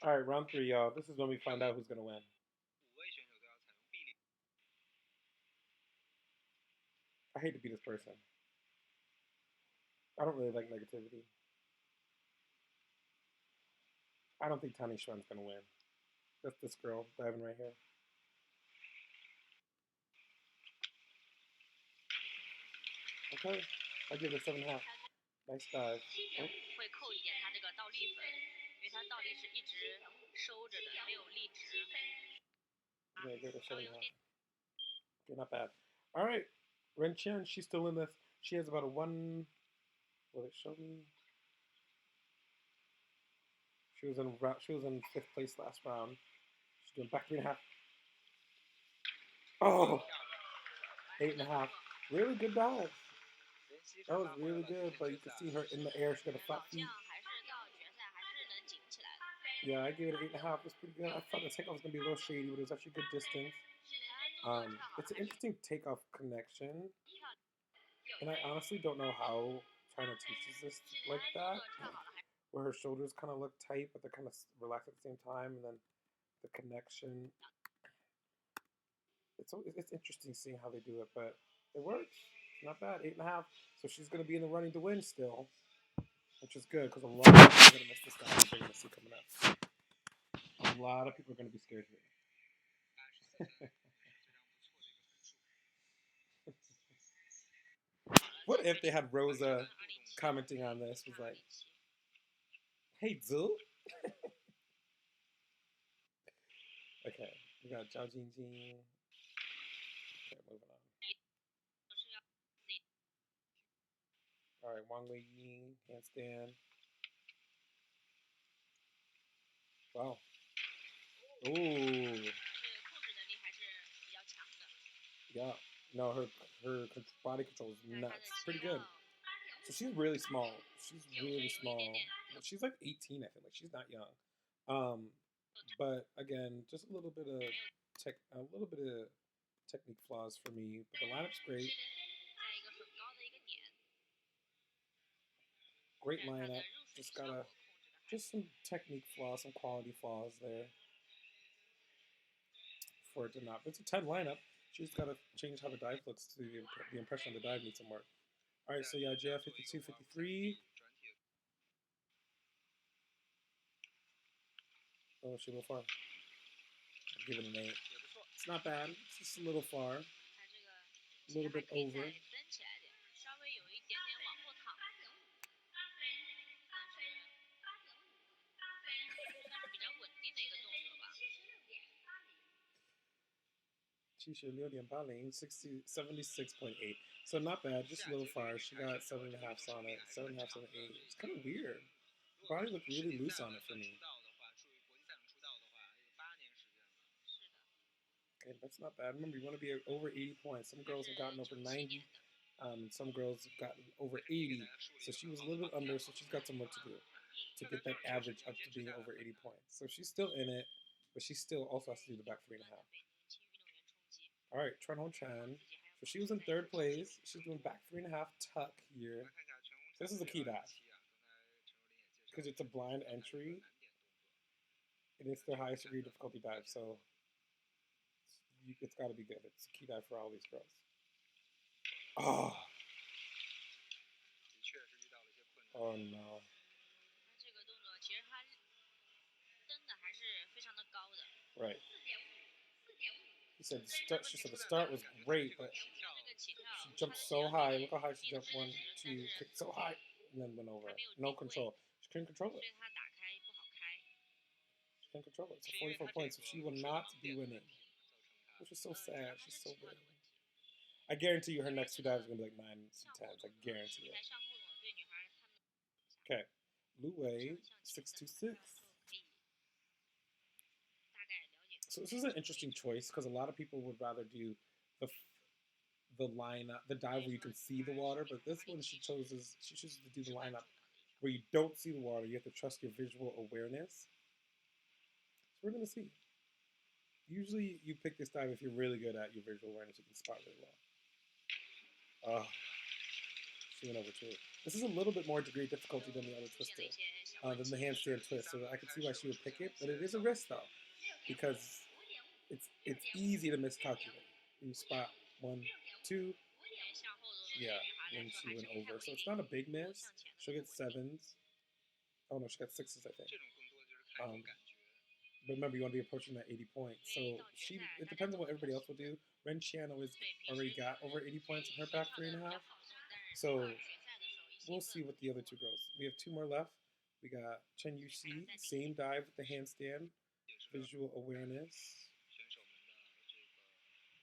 All right, round 3, y'all. This is when we find out who's gonna win. I hate to be this person. I don't really like negativity. I don't think Tani Xuan's gonna win. That's this girl diving right here. Okay, I give it a 7.5. Nice dive. Oh. Yeah, I give it a 7.5. Okay, not bad. All right, Ren Chen, she's still in this. She has about a 1. Will it show me? She was in 5th place last round. She's doing back 3.5. Oh, 8.5. Really good dive. That was really good, but you can see her in the air. She got a flat feet. Yeah, I gave it an 8.5. It's pretty good. I thought the takeoff was gonna be a little shady, but it was actually good distance. It's an interesting takeoff connection, and I honestly don't know how China teaches this like that, where her shoulders kind of look tight, but they're kind of relaxed at the same time, and then the connection. It's interesting seeing how they do it, but it works. It's not bad. 8.5. So she's gonna be in the running to win still, which is good because a lot of people are gonna miss this guy. They're gonna see coming up. A lot of people are gonna be scared here. What if they had Rosa commenting on this? Was like, "Hey, Zhu." Okay, we got Zhao Jingjing. Okay, moving on. All right, Wang Weiying, handstand. Wow. Ooh. Yeah. No, her body control is nuts. Pretty good. So she's really small. She's really small. She's like 18, I think. Like she's not young. Um, but again, just a little bit of technique flaws for me. But the lineup's great. Great lineup. Just some technique flaws, some quality flaws there for it to not. But it's a 10 lineup. She's got to change how the dive looks to the impression of the dive needs some work. All right, so yeah, JF 52, 53. Oh, she a little far. I'll give it an 8. It's not bad. It's just a little far. A little bit over. She should 6.80 76.8. So not bad, just a little far. She got 7.5 on it. 7.5, 7.8. It's kind of weird. The body looked really loose on it for me. Okay, that's not bad. Remember, you want to be over 80 points. Some girls have gotten over 90. Some girls have gotten over 80. So she was a little bit under, so she's got some work to do to get that average up to being over 80 points. So she's still in it, but she still also has to do the back 3.5. All right, Trent Ho Chan. So she was in 3rd place. She's doing back 3.5 tuck here. So this is a key dive because it's a blind entry and it's their highest degree difficulty dive. So it's got to be good. It's a key dive for all these girls. Oh, oh no. Right. She said the start was great, but she jumped so high. Look how high she jumped. 1, 2, kicked so high, and then went over. No control. She couldn't control it. She couldn't control it. So 44 points. So she will not be winning, which is so sad. She's so good. I guarantee you her next 2 dives are going to be like 9s and 10s. I guarantee it. Okay. Lu Wei, 626. So this is an interesting choice because a lot of people would rather do the the lineup, the dive where you can see the water, but this one she chooses to do the lineup where you don't see the water. You have to trust your visual awareness. So we're gonna see. Usually you pick this dive if you're really good at your visual awareness. You can spot really well. Oh, she went over too. This is a little bit more degree of difficulty than the other twister, than the handstand twist. So I can see why she would pick it, but it is a risk though, because it's easy to miscalculate. You spot 1, 2, yeah, and she went over. So it's not a big miss. She'll get 7s. Oh no, she got 6s, I think. But remember, you want to be approaching that 80 points. So it depends on what everybody else will do. Ren Qian already got over 80 points in her back 3.5. So we'll see what the other two girls. We have 2 more left. We got Chen Yuxi, same dive with the handstand. Visual awareness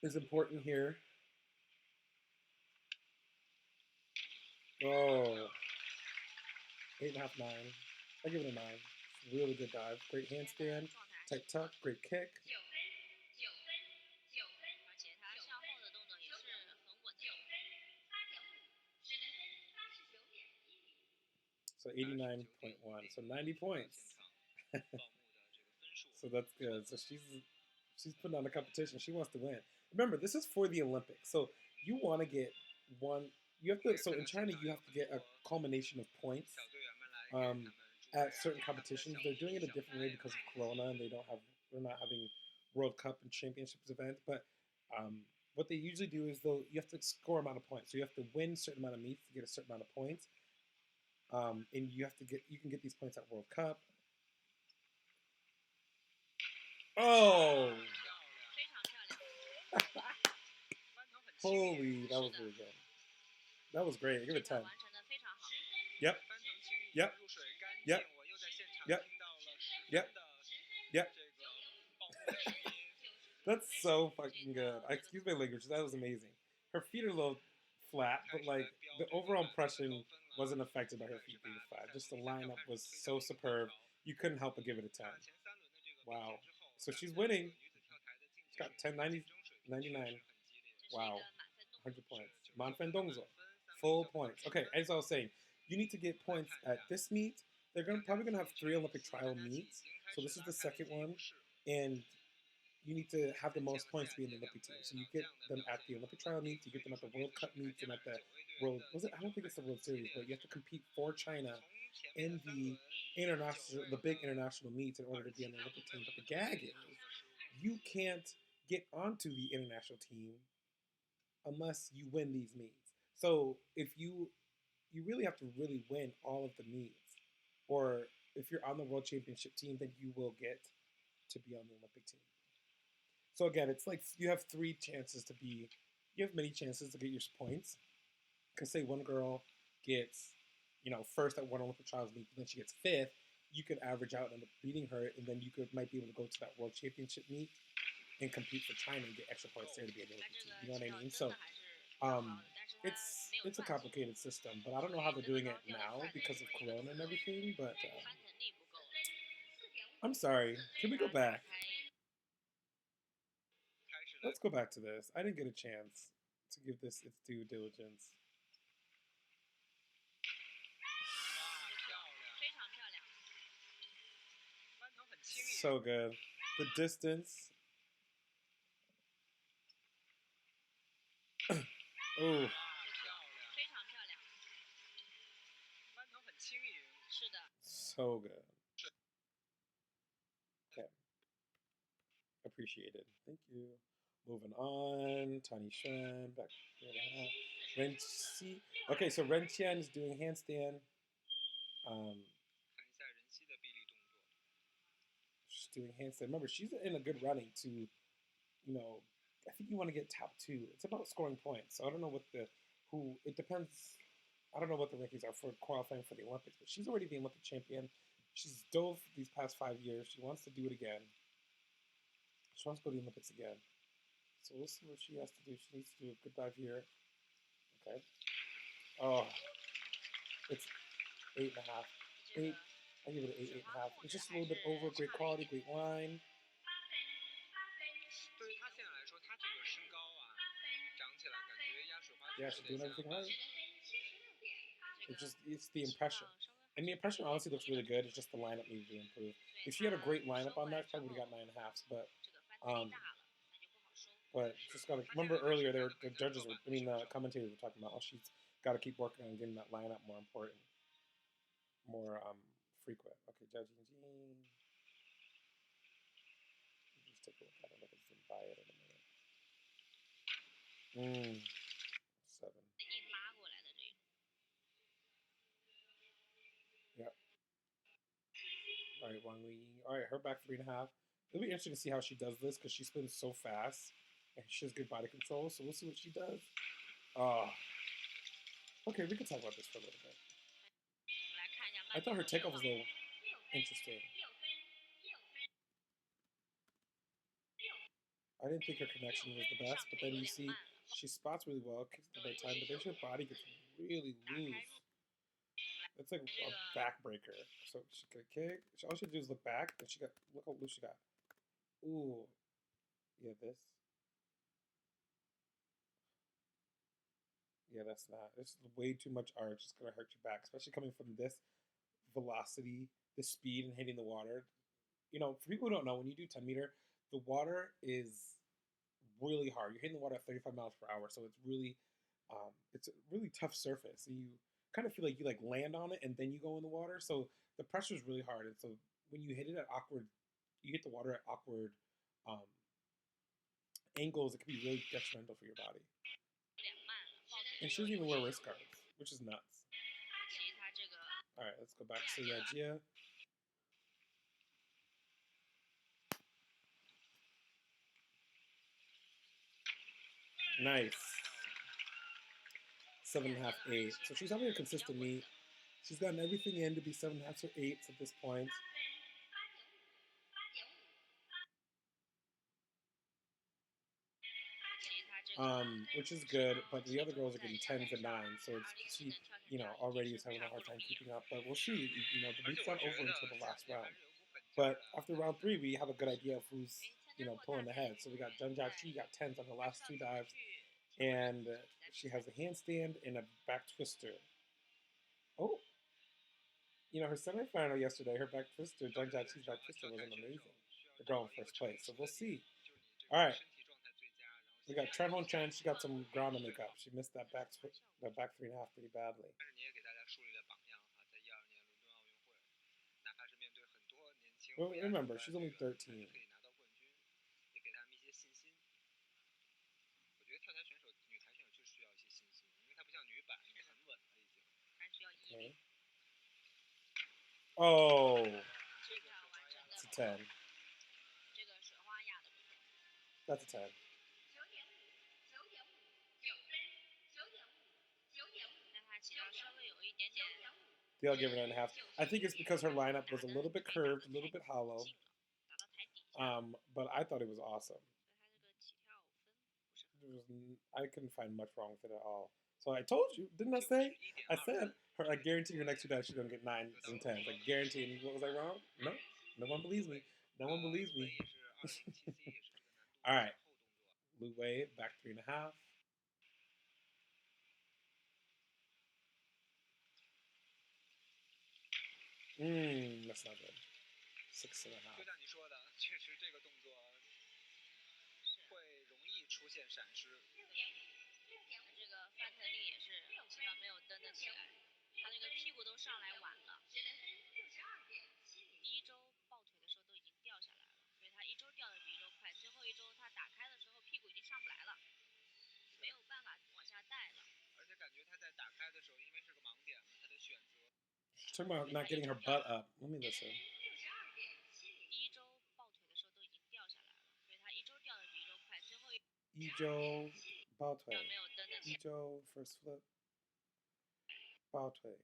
is important here. Oh, 8.5, 9. I give it a 9. Really good dive. Great handstand. Tight tuck. Great kick. So 89.1. So 90 points. So that's good. So she's putting on a competition. She wants to win. Remember, this is for the Olympics. So you want to get one. You have to. So in China, you have to get a culmination of points at certain competitions. They're doing it a different way because of Corona, and they're not having World Cup and championships events. But what they usually do is you have to score amount of points. So you have to win a certain amount of meets to get a certain amount of points. And you can get these points at World Cup. Oh! Holy, that was really good. That was great. I give it 10. Yep. Yep. Yep. Yep. Yep. Yep. That's so fucking good. Excuse my language. That was amazing. Her feet are a little flat, but like the overall impression wasn't affected by her feet being flat. Just the lineup was so superb. You couldn't help but give it a 10. Wow. So she's winning. She's got 10, 90, 99. Wow. 100 points. Manfen Dongzo. Full points. Okay, as I was saying, you need to get points at this meet. They're probably going to have 3 Olympic trial meets. So this is the second one. And you need to have the most points to be in the Olympic team. So you get them at the Olympic trial meets, you get them at the World Cup meets, and at the World, I don't think it's the World Series, but you have to compete for China in the big international meets in order to be on the Olympic team. But the gag is, you can't get onto the international team unless you win these meets. So if you really have to really win all of the meets, or if you're on the World Championship team, then you will get to be on the Olympic team. So again, it's like you have many chances to get your points. Because say one girl gets, first at one Olympic trials meet, and then she gets 5th, you could average out and end up beating her, and then you might be able to go to that World Championship meet and compete for China and get extra points there to be an Olympic team. You know what I mean? So it's a complicated system, but I don't know how they're doing it now because of Corona and everything. But I'm sorry. Can we go back? Let's go back to this. I didn't get a chance to give this its due diligence. So good. The distance. Oh. So good. Okay. Appreciated. Thank you. Moving on. Tani Shen. Back. Ren Qi. Okay, so Ren Qian is doing handstand. She's doing handstand. Remember, she's in a good running to, I think you want to get top 2. It's about scoring points. So I don't know it depends. I don't know what the rankings are for qualifying for the Olympics, but she's already the Olympic champion. She's dove these past 5 years. She wants to do it again. She wants to go to the Olympics again. So we'll see what she has to do. She needs to do a good dive here. Okay. Oh, it's 8.5. 8. I give it an 8, 8.5. It's just a little bit over. Great quality, great line. Yeah, she's doing everything right. It's the impression. And the impression honestly looks really good. It's just the lineup needs to improve. If she had a great lineup on that, she probably would have got 9.5s. But just gotta remember earlier, the commentators were talking about, she's Got to keep working on getting that lineup more important, more frequent. Okay, judging Jean. Just take a look at it. Look at some buy it in a minute. 7. Yep. All right, Wang Li. All right, her back 3.5. It'll be interesting to see how she does this because she spins so fast and she has good body control. So we'll see what she does. Okay, we can talk about this for a little bit. I thought her takeoff was a little interesting. I didn't think her connection was the best, but then you see she spots really well, kicks at the right time, but then her body gets really loose. It's like a backbreaker. So she could kick. All she had to do is look back, and she got look how loose she got. Ooh, yeah, this. Yeah, that's not. It's way too much arch. It's gonna hurt your back, especially coming from this velocity, the speed, and hitting the water. You know, for people who don't know, when you do 10 meter, the water is really hard. You're hitting the water at 35 miles per hour, so it's a really tough surface. And you kind of feel like you like land on it and then you go in the water. So the pressure is really hard. And so when you hit it at awkward, you hit the water at awkward um, angles, it can be really detrimental for your body. And she doesn't even wear wrist guards, which is nuts. All right, let's go back to Gia. Nice. 7.5, 8. So she's having a consistent meet. She's gotten everything in to be 7.5 or 8s at this point. Which is good, but the other girls are getting 10s and 9s, so she, already is having a hard time keeping up. But we'll see. The meet's not over until the last round. But after round 3, we have a good idea of who's, pulling ahead. So we got Junjia Chi got 10s on the last 2 dives, and she has a handstand and a back twister. Oh, her semifinal yesterday, her back twister, Junjia Chi's back twister wasn't amazing. The girl in first place. So we'll see. All right. We got Chen Hong Chen. She got some ground to make up. She missed that back 3.5 pretty badly. Well, remember, she's only 13. Okay. Oh, it's a 10. That's a 10. I'll give her 9.5. I think it's because her lineup was a little bit curved, a little bit hollow. But I thought it was awesome. I couldn't find much wrong with it at all. So I told you, didn't I say? I said, I guarantee her next 2 dives she's going to get 9s and 10s. I guarantee. And what was I wrong? No. No one believes me. No one believes me. All right. Lu Wei, back 3.5. That's not good. 6.5. Talking about not getting her butt up. Let me listen. 一周抱腿，一周 first flip， 抱腿。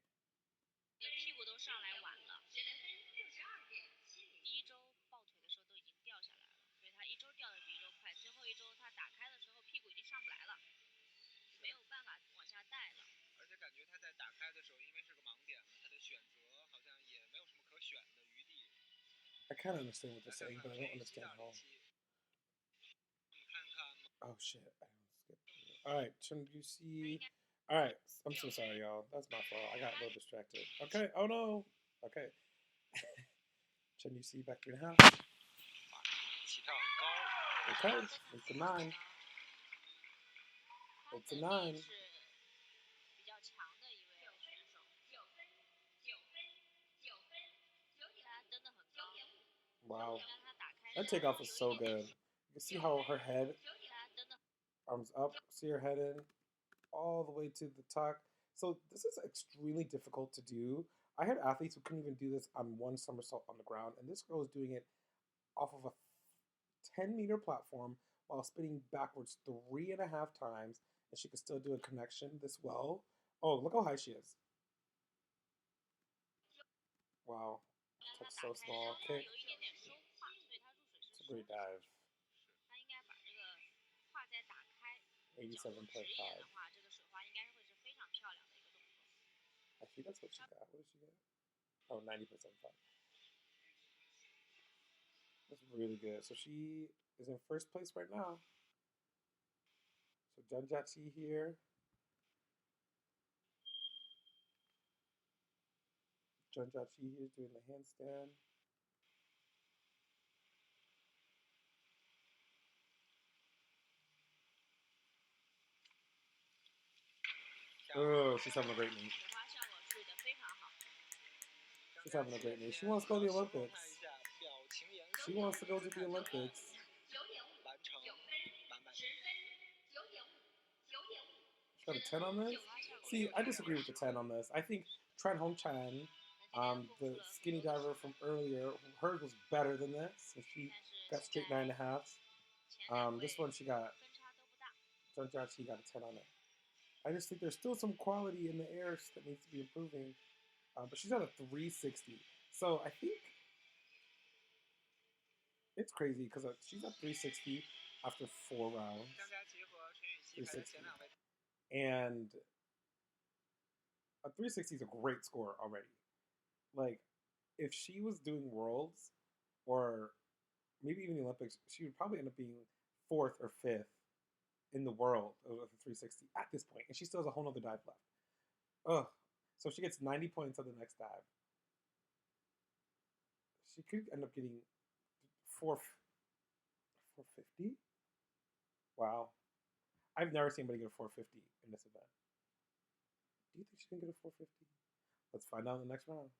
I kind of understand what they're saying, but I don't understand how. Oh shit! I skipped. All right, Chen Yuxi. All right, I'm so sorry, y'all. That's my fault. I got a little distracted. Okay. Oh no. Okay. Chen Yuxi back 3.5. Okay, it's a 9. It's a 9. Wow. That takeoff was so good. You can see how her head, arms up, see her head in, all the way to the tuck. So this is extremely difficult to do. I had athletes who couldn't even do this on one somersault on the ground, and this girl is doing it off of a 10-meter platform while spinning backwards 3.5 times, and she could still do a connection this well. Oh, look how high she is. Wow. Touch so small. Kick. It's a great dive. 87.5. I think that's what she got. What did she get? Oh, 90%. That's really good. So she is in first place right now. So Janjachi here. Janjachi here is doing the handstand. Oh, she's having a great meet. She's having a great meet. She wants to go to the Olympics. She wants to go to the Olympics. She got a 10 on this? See, I disagree with the 10 on this. I think Tran Hong Chan, the skinny diver from earlier, hers was better than this. And she got straight 9.5s. This one she got, she got a 10 on it. I just think there's still some quality in the air that needs to be improving. But she's at a 360. So I think it's crazy because she's at 360 after 4 rounds. 360. And a 360 is a great score already. Like, if she was doing Worlds or maybe even the Olympics, she would probably end up being 4th or 5th in the world of the 360 at this point. And she still has a whole nother dive left. Ugh. So if she gets 90 points on the next dive, she could end up getting 450. Wow. I've never seen anybody get a 450 in this event. Do you think she can get a 450? Let's find out in the next round.